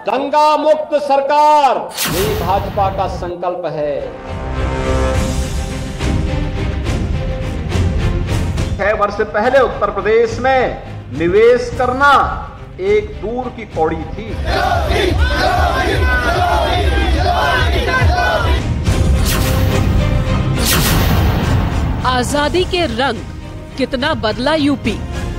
दंगा मुक्त सरकार, यही भाजपा का संकल्प है। 6 वर्ष पहले उत्तर प्रदेश में निवेश करना एक दूर की कौड़ी थी। आजादी के रंग कितना बदला यूपी।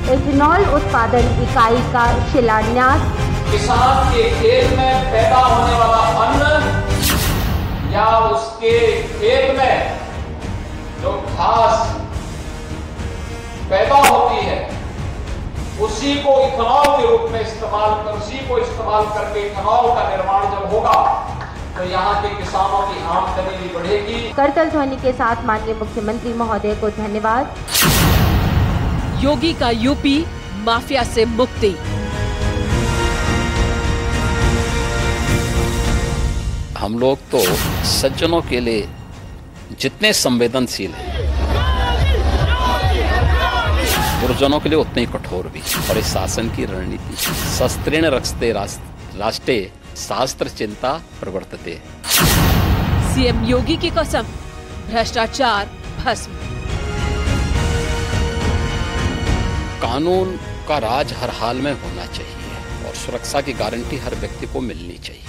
एथेनॉल उत्पादन इकाई का शिलान्यास। किसान के खेत में पैदा होने वाला अन्न या उसके खेत में जो घास पैदा होती है उसी को इथेनॉल के रूप में इस्तेमाल करके इथेनॉल का निर्माण जब होगा तो यहाँ के किसानों की आमदनी भी बढ़ेगी। करतल ध्वनि के साथ माननीय मुख्यमंत्री महोदय को धन्यवाद। योगी का यूपी माफिया से मुक्ति। हम लोग तो सज्जनों के लिए जितने संवेदनशील हैं, दुर्जनों के लिए उतने ही कठोर भी। और इस शासन की रणनीति शस्त्रेण रक्षते राष्ट्रे शास्त्र चिंता प्रवर्तते। सीएम योगी की कसम, भ्रष्टाचार भस्म। कानून का राज हर हाल में होना चाहिए और सुरक्षा की गारंटी हर व्यक्ति को मिलनी चाहिए।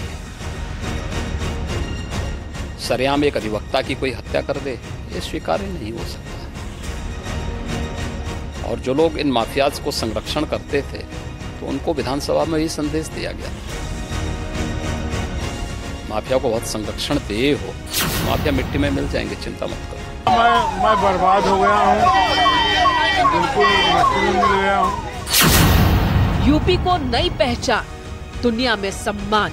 सरेआम एक अधिवक्ता की कोई हत्या कर दे, ये स्वीकार्य नहीं हो सकता। और जो लोग इन माफियाज को संरक्षण करते थे तो उनको विधानसभा में ही संदेश दिया गया, माफिया को बहुत संरक्षण दे हो, माफिया मिट्टी में मिल जाएंगे, चिंता मत करो। मैं बर्बाद हो गया हूँ, बिल्कुल मिट्टी में मिल गया हूँ। यूपी को नई पहचान, दुनिया में सम्मान।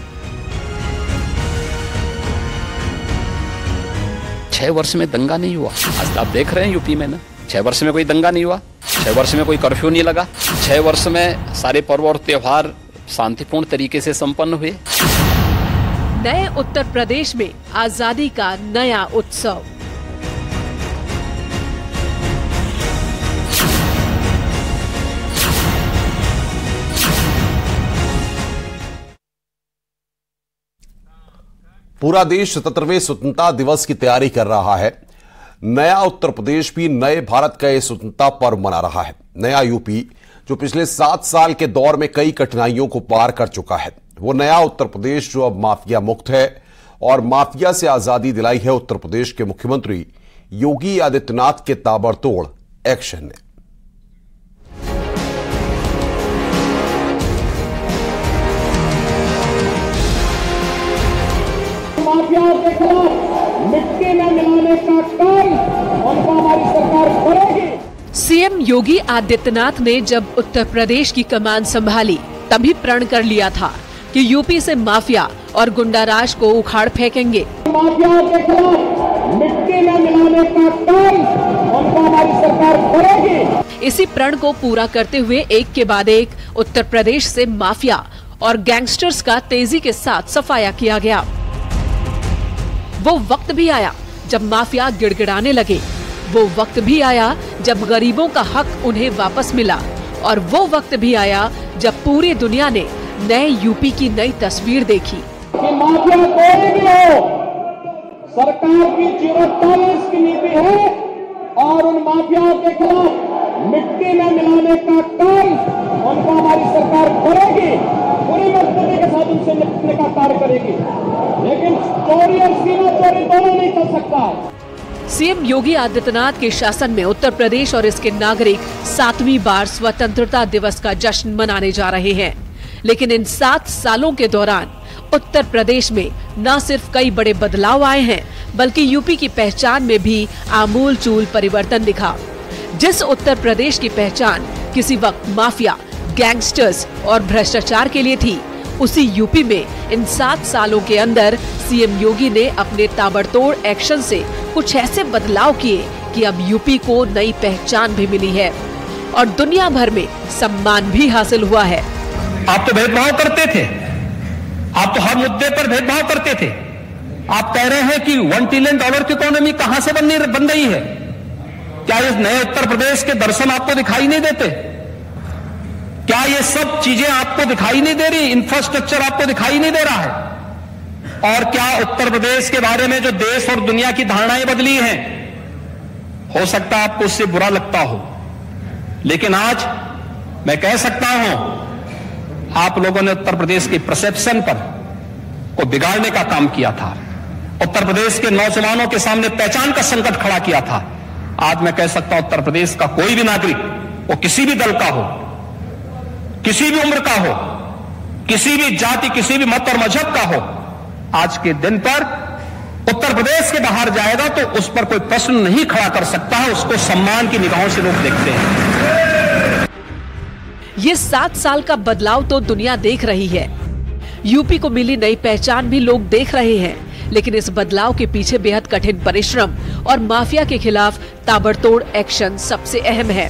6 वर्ष में दंगा नहीं हुआ। आज आप देख रहे हैं यूपी में ना, 6 वर्ष में कोई दंगा नहीं हुआ, 6 वर्ष में कोई कर्फ्यू नहीं लगा, 6 वर्ष में सारे पर्व और त्योहार शांतिपूर्ण तरीके से संपन्न हुए। नए उत्तर प्रदेश में आजादी का नया उत्सव। पूरा देश 77वें स्वतंत्रता दिवस की तैयारी कर रहा है। नया उत्तर प्रदेश भी नए भारत का यह स्वतंत्रता पर्व मना रहा है। नया यूपी जो पिछले 7 साल के दौर में कई कठिनाइयों को पार कर चुका है, वो नया उत्तर प्रदेश जो अब माफिया मुक्त है और माफिया से आजादी दिलाई है उत्तर प्रदेश के मुख्यमंत्री योगी आदित्यनाथ के ताबड़तोड़ एक्शन ने। माफिया के खिलाफ मिट्टी में मिलाने का काम उनको हमारी सरकार करेगी। सीएम योगी आदित्यनाथ ने जब उत्तर प्रदेश की कमान संभाली तभी प्रण कर लिया था कि यूपी से माफिया और गुंडाराज को उखाड़ फेंकेंगे। माफिया के खिलाफ मिट्टी में मिलाने का काम उनको हमारी सरकार करेगी। इसी प्रण को पूरा करते हुए एक के बाद एक उत्तर प्रदेश से माफिया और गैंगस्टर्स का तेजी के साथ सफाया किया गया। वो वक्त भी आया जब माफिया गिड़गिड़ाने लगे, वो वक्त भी आया जब गरीबों का हक उन्हें वापस मिला, और वो वक्त भी आया जब पूरी दुनिया ने नए यूपी की नई तस्वीर देखी। कि माफिया कोई भी हो, सरकार की 0 की नीति है और उन माफियाओं के खिलाफ मिट्टी में मिलाने का काम उनको हमारी सरकार करेगी, पूरी मजबूती के साथ उनसे निपटने का कार्य करेगी। लेकिन चोरी और सीमा चोरी दोनों नहीं कर सकता। सीएम योगी आदित्यनाथ के शासन में उत्तर प्रदेश और इसके नागरिक 7वीं बार स्वतंत्रता दिवस का जश्न मनाने जा रहे हैं। लेकिन इन 7 सालों के दौरान उत्तर प्रदेश में न सिर्फ कई बड़े बदलाव आए हैं, बल्कि यूपी की पहचान में भी आमूल चूल परिवर्तन दिखा। जिस उत्तर प्रदेश की पहचान किसी वक्त माफिया, गैंगस्टर्स और भ्रष्टाचार के लिए थी, उसी यूपी में इन 7 सालों के अंदर सीएम योगी ने अपने ताबड़तोड़ एक्शन से कुछ ऐसे बदलाव किए कि अब यूपी को नई पहचान भी मिली है और दुनिया भर में सम्मान भी हासिल हुआ है। आप तो भेदभाव करते थे, आप तो हर मुद्दे पर भेदभाव करते थे। आप कह रहे हैं कि $1 ट्रिलियन की इकोनॉमी कहां से बन रही है? क्या इस नए उत्तर प्रदेश के दर्शन आपको दिखाई नहीं देते? क्या ये सब चीजें आपको दिखाई नहीं दे रही? इंफ्रास्ट्रक्चर आपको दिखाई नहीं दे रहा है? और क्या उत्तर प्रदेश के बारे में जो देश और दुनिया की धारणाएं बदली हैं? हो सकता है आपको उससे बुरा लगता हो, लेकिन आज मैं कह सकता हूं आप लोगों ने उत्तर प्रदेश के परसेप्शन पर को बिगाड़ने का काम किया था। उत्तर प्रदेश के नौजवानों के सामने पहचान का संकट खड़ा किया था। आज मैं कह सकता हूं उत्तर प्रदेश का कोई भी नागरिक, वो किसी भी दल का हो, किसी भी उम्र का हो, किसी भी जाति, किसी भी मत और मजहब का हो, आज के दिन पर उत्तर प्रदेश के बाहर जाएगा तो उस पर कोई प्रश्न नहीं खड़ा कर सकता है। उसको सम्मान की निगाहों से लोग देखते हैं। ये 7 साल का बदलाव तो दुनिया देख रही है। यूपी को मिली नई पहचान भी लोग देख रहे हैं, लेकिन इस बदलाव के पीछे बेहद कठिन परिश्रम और माफिया के खिलाफ ताबड़तोड़ एक्शन सबसे अहम है।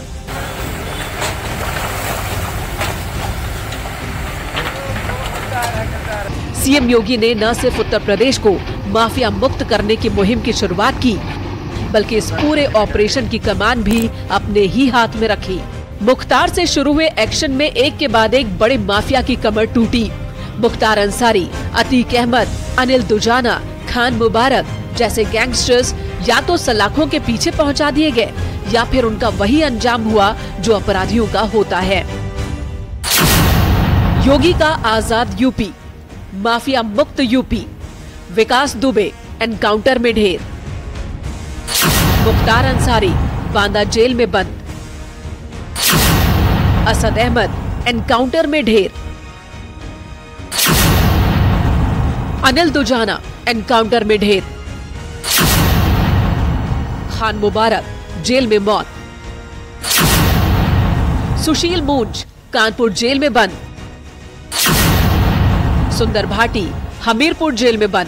सीएम योगी ने न सिर्फ उत्तर प्रदेश को माफिया मुक्त करने की मुहिम की शुरुआत की, बल्कि इस पूरे ऑपरेशन की कमान भी अपने ही हाथ में रखी। मुख्तार से शुरू हुए एक्शन में एक के बाद एक बड़े माफिया की कमर टूटी। मुख्तार अंसारी, अतीक अहमद, अनिल दुजाना, खान मुबारक जैसे गैंगस्टर्स या तो सलाखों के पीछे पहुंचा दिए गए या फिर उनका वही अंजाम हुआ जो अपराधियों का होता है। योगी का आजाद यूपी, माफिया मुक्त यूपी, विकास दुबे एनकाउंटर में ढेर, मुख्तार अंसारी बांदा जेल में बंद, असद अहमद एनकाउंटर में ढेर, अनिल दुजाना एनकाउंटर में ढेर, खान मुबारक जेल में मौत, सुशील मूंज कानपुर जेल में बंद, सुंदर भाटी हमीरपुर जेल में बंद,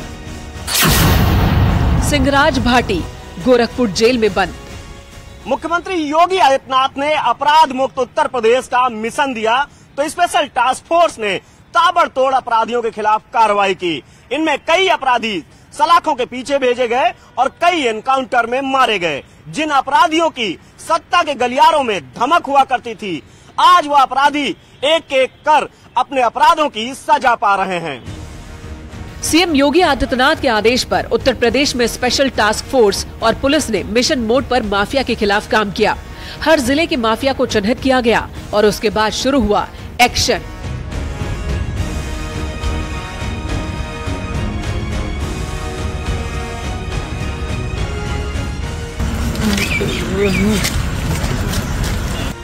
सिंहराज भाटी गोरखपुर जेल में बंद। मुख्यमंत्री योगी आदित्यनाथ ने अपराध मुक्त उत्तर प्रदेश का मिशन दिया तो स्पेशल टास्क फोर्स ने ताबड़तोड़ अपराधियों के खिलाफ कार्रवाई की। इनमें कई अपराधी सलाखों के पीछे भेजे गए और कई एनकाउंटर में मारे गए। जिन अपराधियों की सत्ता के गलियारों में धमक हुआ करती थी, आज वह अपराधी एक एक कर अपने अपराधों की सजा पा रहे हैं। सीएम योगी आदित्यनाथ के आदेश पर उत्तर प्रदेश में स्पेशल टास्क फोर्स और पुलिस ने मिशन मोड पर माफिया के खिलाफ काम किया। हर जिले के माफिया को चिन्हित किया गया और उसके बाद शुरू हुआ एक्शन।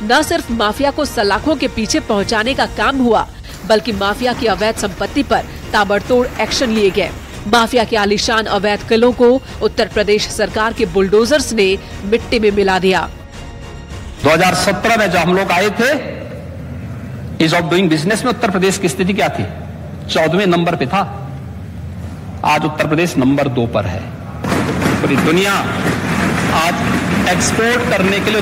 न सिर्फ माफिया को सलाखों के पीछे पहुंचाने का काम हुआ, बल्कि माफिया की अवैध संपत्ति पर ताबड़तोड़ एक्शन लिए गए। माफिया के आलीशान अवैध किलों को उत्तर प्रदेश सरकार के बुलडोजर्स ने मिट्टी में मिला दिया। 2017 में जब हम लोग आए थे, ईज ऑफ डूइंग बिजनेस में उत्तर प्रदेश की स्थिति क्या थी? 14वें नंबर पे था। आज उत्तर प्रदेश नंबर 2 पर है। पूरी दुनिया आज एक्सपोर्ट करने के लिए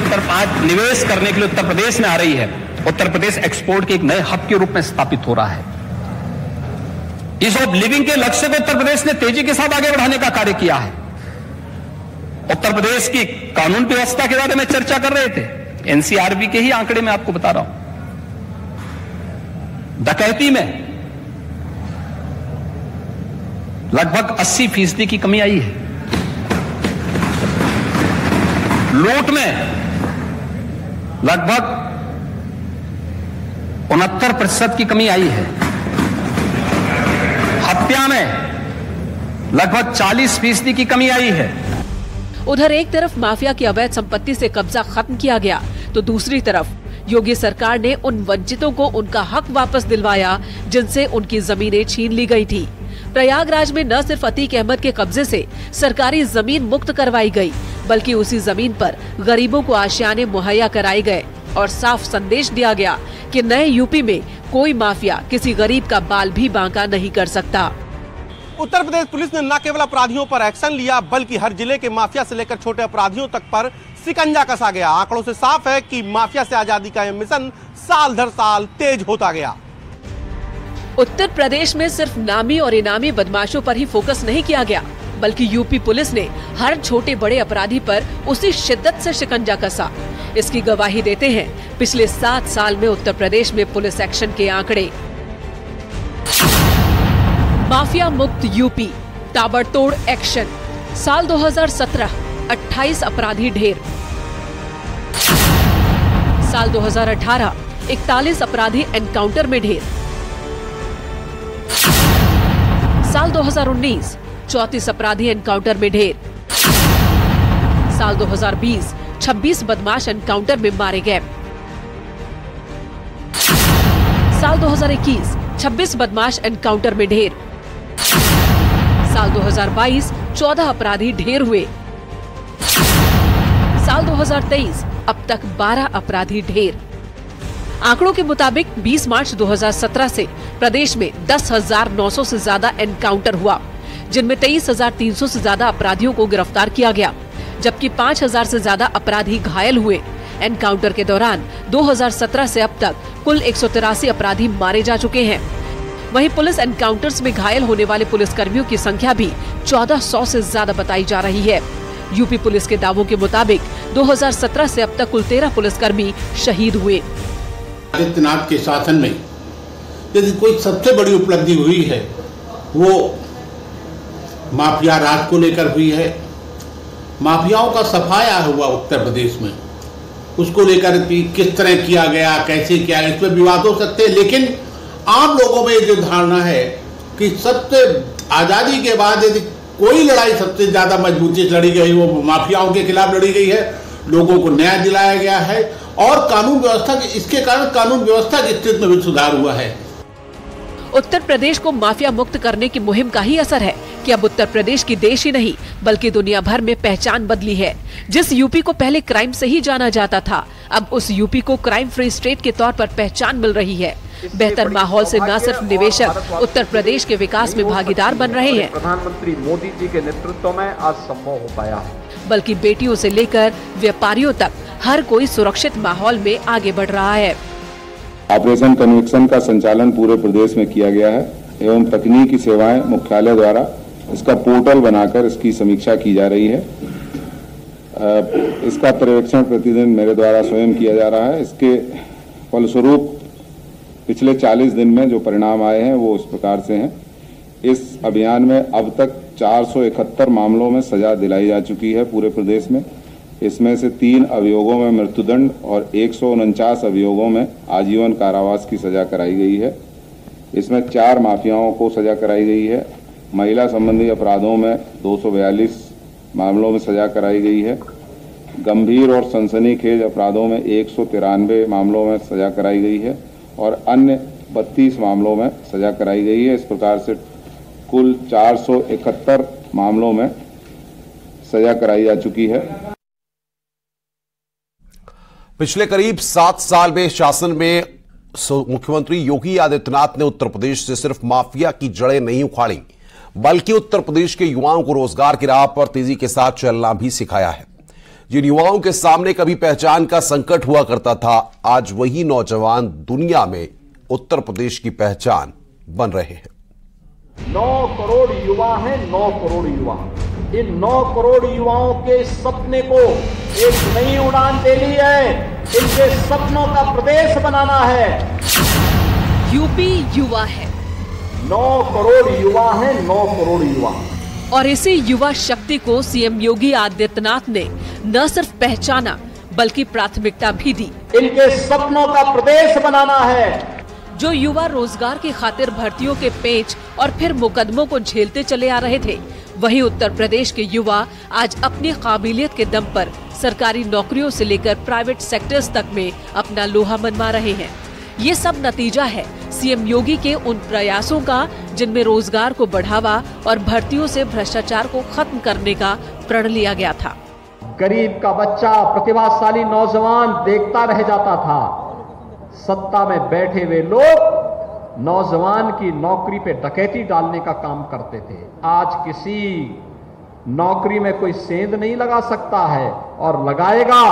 निवेश करने के लिए उत्तर प्रदेश में आ रही है। उत्तर प्रदेश एक्सपोर्ट के एक नए हब के रूप में स्थापित हो रहा है। ईज ऑफ लिविंग के लक्ष्य को उत्तर प्रदेश ने तेजी के साथ आगे बढ़ाने का कार्य किया है। उत्तर प्रदेश की कानून व्यवस्था के बारे में चर्चा कर रहे थे। एनसीआरबी के ही आंकड़े में आपको बता रहा हूं, डकैती में लगभग 80% की कमी आई है। लूट में लगभग 69% की कमी आई है। हत्या में लगभग 40% की कमी आई है। उधर एक तरफ माफिया की अवैध संपत्ति से कब्जा खत्म किया गया, तो दूसरी तरफ योगी सरकार ने उन वंचितों को उनका हक वापस दिलवाया जिनसे उनकी जमीनें छीन ली गई थी। प्रयागराज में न सिर्फ अतीक अहमद के कब्जे से सरकारी जमीन मुक्त करवाई गई, बल्कि उसी जमीन पर गरीबों को आशियाने मुहैया कराए गए और साफ संदेश दिया गया कि नए यूपी में कोई माफिया किसी गरीब का बाल भी बांका नहीं कर सकता। उत्तर प्रदेश पुलिस ने न केवल अपराधियों पर एक्शन लिया, बल्कि हर जिले के माफिया से लेकर छोटे अपराधियों तक पर शिकंजा कसा गया। आंकड़ों से साफ है कि माफिया से आजादी का यह मिशन साल दर साल तेज होता गया। उत्तर प्रदेश में सिर्फ नामी और इनामी बदमाशों पर ही फोकस नहीं किया गया, बल्कि यूपी पुलिस ने हर छोटे बड़े अपराधी पर उसी शिद्दत से शिकंजा कसा। इसकी गवाही देते हैं पिछले 7 साल में उत्तर प्रदेश में पुलिस एक्शन के आंकड़े। माफिया मुक्त यूपी, ताबड़तोड़ एक्शन। साल 2017 28 अपराधी ढेर। साल 2018 41 अपराधी एनकाउंटर में ढेर। साल 2019 34 अपराधी एनकाउंटर में ढेर। साल 2020 26 बदमाश एनकाउंटर में मारे गए। साल 2021 26 बदमाश एनकाउंटर में ढेर। साल 2022 14 अपराधी ढेर हुए। साल 2023 अब तक 12 अपराधी ढेर। आंकड़ों के मुताबिक 20 मार्च 2017 से प्रदेश में 10,900 से ज्यादा एनकाउंटर हुआ, जिनमें 23,300 से ज्यादा अपराधियों को गिरफ्तार किया गया, जबकि 5,000 से ज्यादा अपराधी घायल हुए। एनकाउंटर के दौरान 2017 से अब तक कुल 183 अपराधी मारे जा चुके हैं। वहीं पुलिस एनकाउंटर्स में घायल होने वाले पुलिसकर्मियों की संख्या भी 1400 से ज्यादा बताई जा रही है। यूपी पुलिस के दावों के मुताबिक 2017 से अब तक कुल 13 पुलिसकर्मी शहीद हुए। आदित्यनाथ के शासन में यदि कोई सबसे बड़ी उपलब्धि हुई है वो माफिया राज को लेकर हुई है। माफियाओं का सफाया हुआ उत्तर प्रदेश में, उसको लेकर किस तरह किया गया, कैसे किया, इसमें विवाद हो सकते हैं, लेकिन आम लोगों में जो धारणा है कि सबसे आजादी के बाद यदि कोई लड़ाई सबसे ज्यादा मजबूती से लड़ी गई वो माफियाओं के खिलाफ लड़ी गई है। लोगों को न्याय दिलाया गया है और कानून व्यवस्था इसके कारण कानून व्यवस्था की स्थिति में भी सुधार हुआ है। उत्तर प्रदेश को माफिया मुक्त करने की मुहिम का ही असर है कि अब उत्तर प्रदेश की देश ही नहीं बल्कि दुनिया भर में पहचान बदली है। जिस यूपी को पहले क्राइम से ही जाना जाता था, अब उस यूपी को क्राइम फ्री स्टेट के तौर पर पहचान मिल रही है। बेहतर माहौल से न सिर्फ निवेशक उत्तर प्रदेश के विकास में भागीदार बन रहे हैं, प्रधानमंत्री मोदी जी के नेतृत्व में आज संभव हो पाया है, बल्कि बेटियों से लेकर व्यापारियों तक हर कोई सुरक्षित माहौल में आगे बढ़ रहा है। ऑपरेशन कन्विक्शन का संचालन पूरे प्रदेश में किया गया है एवं तकनीकी सेवाएं मुख्यालय द्वारा इसका पोर्टल बनाकर इसकी समीक्षा की जा रही है। इसका पर्यवेक्षण प्रतिदिन मेरे द्वारा स्वयं किया जा रहा है। इसके फलस्वरूप पिछले 40 दिन में जो परिणाम आए हैं वो इस प्रकार से हैं। इस अभियान में अब तक 471 मामलों में सजा दिलाई जा चुकी है पूरे प्रदेश में। इसमें से 3 अभियोगों में मृत्युदंड और 149 अभियोगों में आजीवन कारावास की सजा कराई गई है। इसमें 4 माफियाओं को सजा कराई गई है। महिला संबंधी अपराधों में 242 मामलों में सजा कराई गई है। गंभीर और सनसनीखेज अपराधों में 193 मामलों में सजा कराई गई है और अन्य 32 मामलों में सजा कराई गई है। इस प्रकार से कुल 471 मामलों में सजा कराई जा चुकी है। पिछले करीब 7 साल में शासन में मुख्यमंत्री योगी आदित्यनाथ ने उत्तर प्रदेश से सिर्फ माफिया की जड़ें नहीं उखाड़ी, बल्कि उत्तर प्रदेश के युवाओं को रोजगार की राह पर तेजी के साथ चलना भी सिखाया है। जिन युवाओं के सामने कभी पहचान का संकट हुआ करता था, आज वही नौजवान दुनिया में उत्तर प्रदेश की पहचान बन रहे हैं। 9 करोड़ युवा हैं, 9 करोड़ युवा। इन 9 करोड़ युवाओं के सपने को एक नई उड़ान देनी है। इनके सपनों का प्रदेश बनाना है। यूपी युवा है, 9 करोड़ युवा हैं, 9 करोड़ युवा। और इसी युवा शक्ति को सीएम योगी आदित्यनाथ ने न सिर्फ पहचाना बल्कि प्राथमिकता भी दी। इनके सपनों का प्रदेश बनाना है। जो युवा रोजगार की खातिर भर्तियों के पेच और फिर मुकदमों को झेलते चले आ रहे थे, वहीं उत्तर प्रदेश के युवा आज अपनी काबिलियत के दम पर सरकारी नौकरियों से लेकर प्राइवेट सेक्टर्स तक में अपना लोहा मनवा रहे हैं। ये सब नतीजा है सीएम योगी के उन प्रयासों का जिनमें रोजगार को बढ़ावा और भर्तियों से भ्रष्टाचार को खत्म करने का प्रण लिया गया था। गरीब का बच्चा, प्रतिभाशाली नौजवान देखता रह जाता था। सत्ता में बैठे हुए लोग नौजवान की नौकरी पे डकैती डालने का काम करते थे। आज किसी नौकरी में कोई सेंध नहीं लगा सकता है, और लगाएगा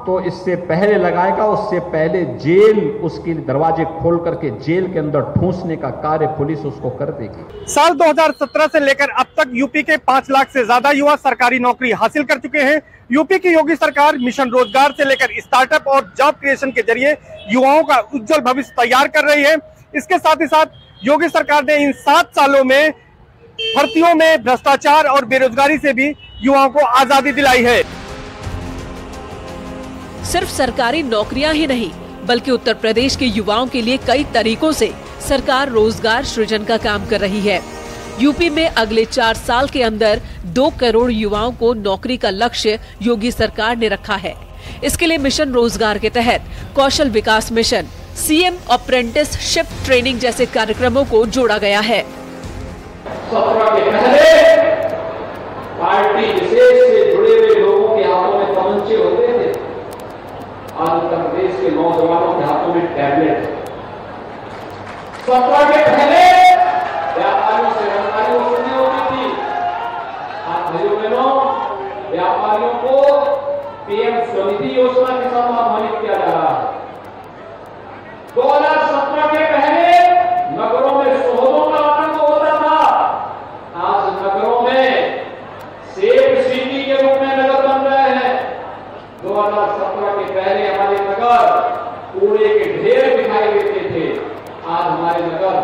तो इससे पहले लगाएगा, उससे पहले जेल, उसके दरवाजे खोल करके जेल के अंदर ठूंसने का कार्य पुलिस उसको कर देगी। साल 2017 से लेकर अब तक यूपी के 5 लाख से ज्यादा युवा सरकारी नौकरी हासिल कर चुके हैं। यूपी की योगी सरकार मिशन रोजगार से लेकर स्टार्टअप और जॉब क्रिएशन के जरिए युवाओं का उज्जवल भविष्य तैयार कर रही है। इसके साथ ही साथ योगी सरकार ने इन 7 सालों में भर्तियों में भ्रष्टाचार और बेरोजगारी से भी युवाओं को आजादी दिलाई है। सिर्फ सरकारी नौकरियां ही नहीं, बल्कि उत्तर प्रदेश के युवाओं के लिए कई तरीकों से सरकार रोजगार सृजन का काम कर रही है। यूपी में अगले 4 साल के अंदर 2 करोड़ युवाओं को नौकरी का लक्ष्य योगी सरकार ने रखा है। इसके लिए मिशन रोजगार के तहत कौशल विकास मिशन, सीएम अप्रेंटिसशिप ट्रेनिंग जैसे कार्यक्रमों को जोड़ा गया है। 17 के पहले पार्टी विशेष से जुड़े हुए लोगों के हाथों में तमंचे होते थे, आज उत्तर प्रदेश के नौजवानों के हाथों में टैबलेट। 17 के पहले व्यापारियों से व्यापारियों सुननी होती थी, आज भाइयों बहनों व्यापारियों को पीएम स्वनिधि योजना के साथ आह्वानित किया जा रहा है। 2017 के पहले नगरों में सोहरों का आतंक होता था, आज नगरों में सेफ सिटी के रूप में नगर बन रहे हैं। 2017 के पहले हमारे नगर कूड़े के ढेर दिखाई देते थे, आज हमारे नगर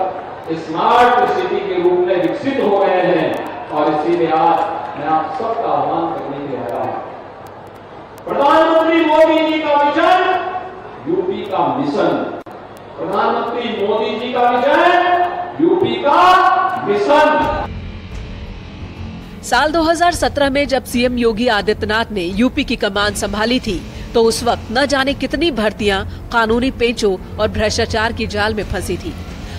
स्मार्ट सिटी के रूप में विकसित हो गए हैं। और इसीलिए आज मैं आप सबका आह्वान करने के लिए आया हूं। प्रधानमंत्री मोदी जी का विजन, यूपी का मिशन। प्रधानमंत्री मोदी जी का विजन, यूपी का मिशन। साल 2017 में जब सीएम योगी आदित्यनाथ ने यूपी की कमान संभाली थी, तो उस वक्त न जाने कितनी भर्तियां कानूनी पेचों और भ्रष्टाचार की जाल में फंसी थी।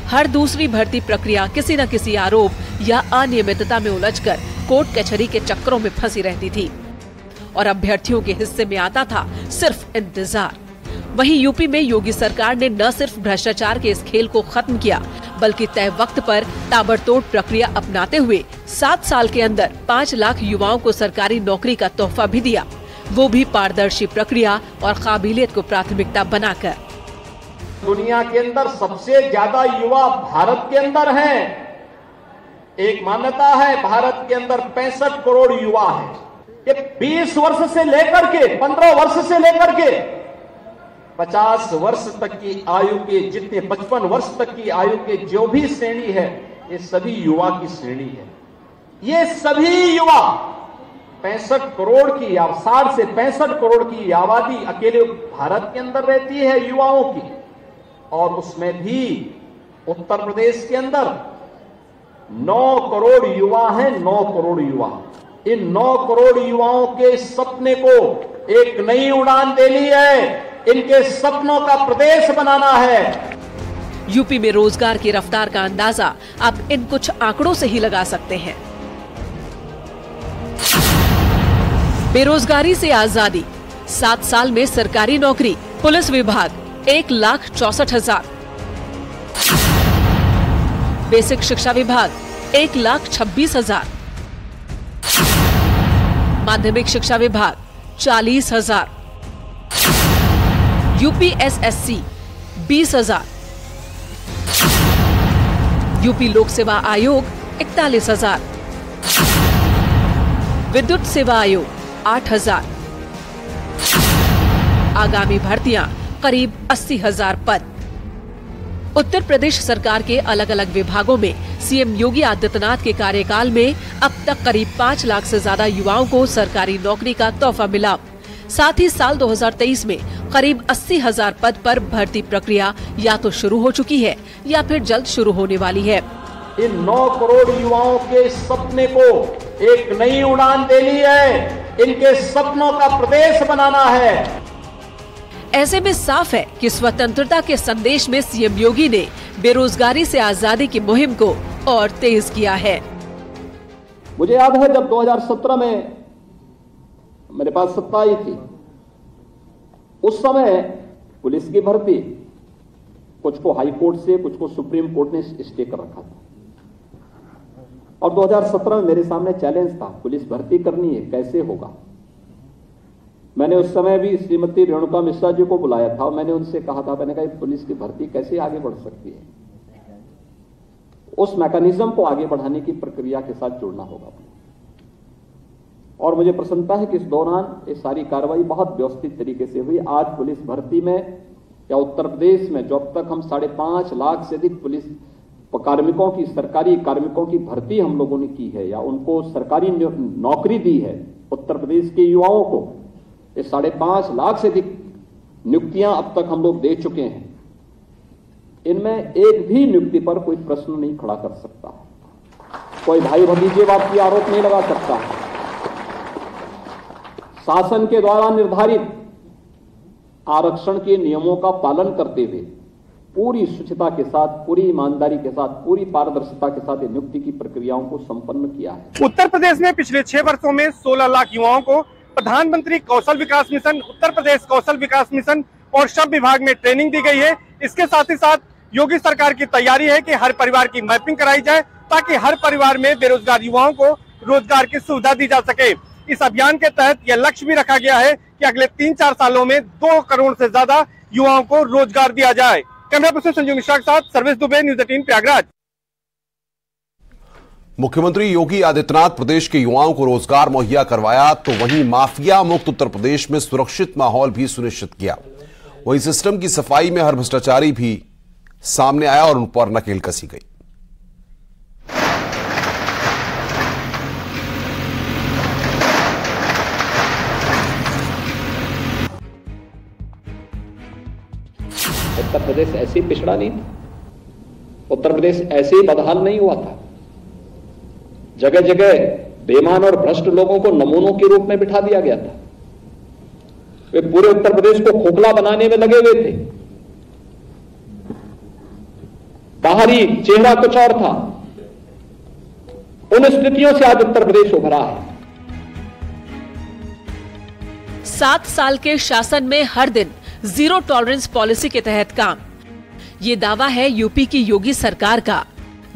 हर दूसरी भर्ती प्रक्रिया किसी न किसी आरोप या अनियमितता में उलझकर कोर्ट कचहरी के चक्करों में फंसी रहती थी और अभ्यर्थियों के हिस्से में आता था सिर्फ इंतजार। वहीं यूपी में योगी सरकार ने न सिर्फ भ्रष्टाचार के इस खेल को खत्म किया, बल्कि तय वक्त पर ताबड़तोड़ प्रक्रिया अपनाते हुए 7 साल के अंदर 5 लाख युवाओं को सरकारी नौकरी का तोहफा भी दिया, वो भी पारदर्शी प्रक्रिया और काबिलियत को प्राथमिकता बनाकर। दुनिया के अंदर सबसे ज्यादा युवा भारत के अंदर हैं। एक मान्यता है, भारत के अंदर 65 करोड़ युवा है। ये 20 वर्ष से लेकर के 15 वर्ष से लेकर के 50 वर्ष तक की आयु के, जितने 55 वर्ष तक की आयु के जो भी श्रेणी है, ये सभी युवा की श्रेणी है। ये सभी युवा 65 करोड़ की या 60 से 65 करोड़ की आबादी अकेले भारत के अंदर रहती है युवाओं की, और उसमें भी उत्तर प्रदेश के अंदर 9 करोड़ युवा हैं। 9 करोड़ युवा, इन 9 करोड़ युवाओं के सपने को एक नई उड़ान देनी है, इनके सपनों का प्रदेश बनाना है। यूपी में रोजगार की रफ्तार का अंदाजा आप इन कुछ आंकड़ों से ही लगा सकते हैं। बेरोजगारी से आजादी, 7 साल में सरकारी नौकरी, पुलिस विभाग 1,64,000, बेसिक शिक्षा विभाग 1,26,000, माध्यमिक शिक्षा विभाग 40,000, यूपीएसएससी 20,000, यूपी लोक सेवा आयोग 41,000, विद्युत सेवा आयोग 8,000, आगामी भर्तियां करीब 80,000 पद। उत्तर प्रदेश सरकार के अलग अलग विभागों में सीएम योगी आदित्यनाथ के कार्यकाल में अब तक करीब 5 लाख से ज्यादा युवाओं को सरकारी नौकरी का तोहफा मिला। साथ ही साल 2023 में करीब 80,000 पद पर भर्ती प्रक्रिया या तो शुरू हो चुकी है या फिर जल्द शुरू होने वाली है। इन 9 करोड़ युवाओं के सपने को एक नई उड़ान देनी है, इनके सपनों का प्रदेश बनाना है। ऐसे में साफ है कि स्वतंत्रता के संदेश में सीएम योगी ने बेरोजगारी से आजादी की मुहिम को और तेज किया है। मुझे याद है जब 2017 में मेरे पास सत्ता आई थी, उस समय पुलिस की भर्ती कुछ को हाई कोर्ट से, कुछ को सुप्रीम कोर्ट ने स्टे कर रखा था, और 2017 में मेरे सामने चैलेंज था, पुलिस भर्ती करनी है, कैसे होगा। मैंने उस समय भी श्रीमती रेणुका मिश्रा जी को बुलाया था और मैंने उनसे कहा था, मैंने कहा पुलिस की भर्ती कैसे आगे बढ़ सकती है, उस मैकेनिज्म को आगे बढ़ाने की प्रक्रिया के साथ जुड़ना होगा। और मुझे प्रसन्नता है कि इस दौरान ये सारी कार्रवाई बहुत व्यवस्थित तरीके से हुई। आज पुलिस भर्ती में या उत्तर प्रदेश में जो अब तक हम 5.5 लाख से अधिक पुलिस कार्मिकों की, सरकारी कार्मिकों की भर्ती हम लोगों ने की है या उनको सरकारी नौकरी दी है, उत्तर प्रदेश के युवाओं को ये 5.5 लाख से अधिक नियुक्तियां अब तक हम लोग दे चुके हैं। इनमें एक भी नियुक्ति पर कोई प्रश्न नहीं खड़ा कर सकता, कोई भाई भतीजेवाद की आरोप नहीं लगा सकता। शासन के द्वारा निर्धारित आरक्षण के नियमों का पालन करते हुए पूरी शुचिता के साथ, पूरी ईमानदारी के साथ, पूरी पारदर्शिता के साथ नियुक्ति की प्रक्रियाओं को संपन्न किया है। उत्तर प्रदेश में पिछले 6 वर्षों में 16 लाख युवाओं को प्रधानमंत्री कौशल विकास मिशन, उत्तर प्रदेश कौशल विकास मिशन और श्रम विभाग में ट्रेनिंग दी गई है। इसके साथ ही साथ योगी सरकार की तैयारी है कि हर परिवार की मैपिंग कराई जाए ताकि हर परिवार में बेरोजगार युवाओं को रोजगार की सुविधा दी जा सके। इस अभियान के तहत यह लक्ष्य भी रखा गया है कि अगले 3-4 सालों में 2 करोड़ से ज्यादा युवाओं को रोजगार दिया जाए। कैमरा पर्सन संजू मिश्रा के साथ सर्वेश दुबे, न्यूज़ 18 प्रयागराज। मुख्यमंत्री योगी आदित्यनाथ प्रदेश के युवाओं को रोजगार मुहैया करवाया तो वहीं माफिया मुक्त उत्तर प्रदेश में सुरक्षित माहौल भी सुनिश्चित किया। वहीं सिस्टम की सफाई में हर भ्रष्टाचारी भी सामने आया और उन पर नकेल कसी गई। उत्तर प्रदेश ऐसे ही पिछड़ा नहीं था, उत्तर प्रदेश ऐसे ही बदहाल नहीं हुआ था। जगह जगह बेईमान और भ्रष्ट लोगों को नमूनों के रूप में बिठा दिया गया था। वे पूरे उत्तर प्रदेश को खोखला बनाने में लगे हुए थे। बाहरी चेहरा कुछ और था। उन स्थितियों से आज उत्तर प्रदेश उभरा है। 7 साल के शासन में हर दिन जीरो टॉलरेंस पॉलिसी के तहत काम, ये दावा है यूपी की योगी सरकार का।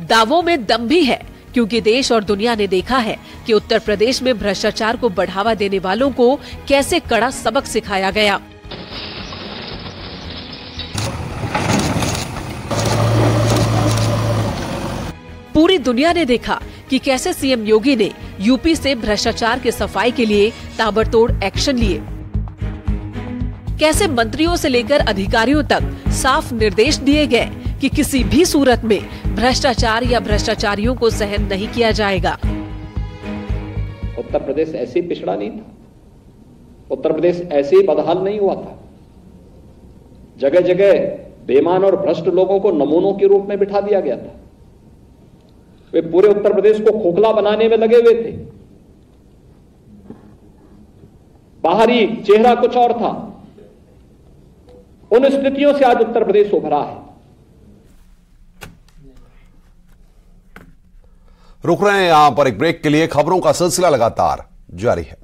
दावों में दम भी है क्योंकि देश और दुनिया ने देखा है कि उत्तर प्रदेश में भ्रष्टाचार को बढ़ावा देने वालों को कैसे कड़ा सबक सिखाया गया। पूरी दुनिया ने देखा कि कैसे सीएम योगी ने यूपी से भ्रष्टाचार के सफाई के लिए ताबड़तोड़ एक्शन लिए, कैसे मंत्रियों से लेकर अधिकारियों तक साफ निर्देश दिए गए कि किसी भी सूरत में भ्रष्टाचार या भ्रष्टाचारियों को सहन नहीं किया जाएगा। उत्तर प्रदेश ऐसे ही पिछड़ा नहीं था, उत्तर प्रदेश ऐसे ही बदहाल नहीं हुआ था। जगह जगह बेईमान और भ्रष्ट लोगों को नमूनों के रूप में बिठा दिया गया था। वे पूरे उत्तर प्रदेश को खोखला बनाने में लगे हुए थे। बाहरी चेहरा कुछ और था। उन स्थितियों से आज उत्तर प्रदेश उभरा है। रुक रहे हैं यहां पर एक ब्रेक के लिए। खबरों का सिलसिला लगातार जारी है।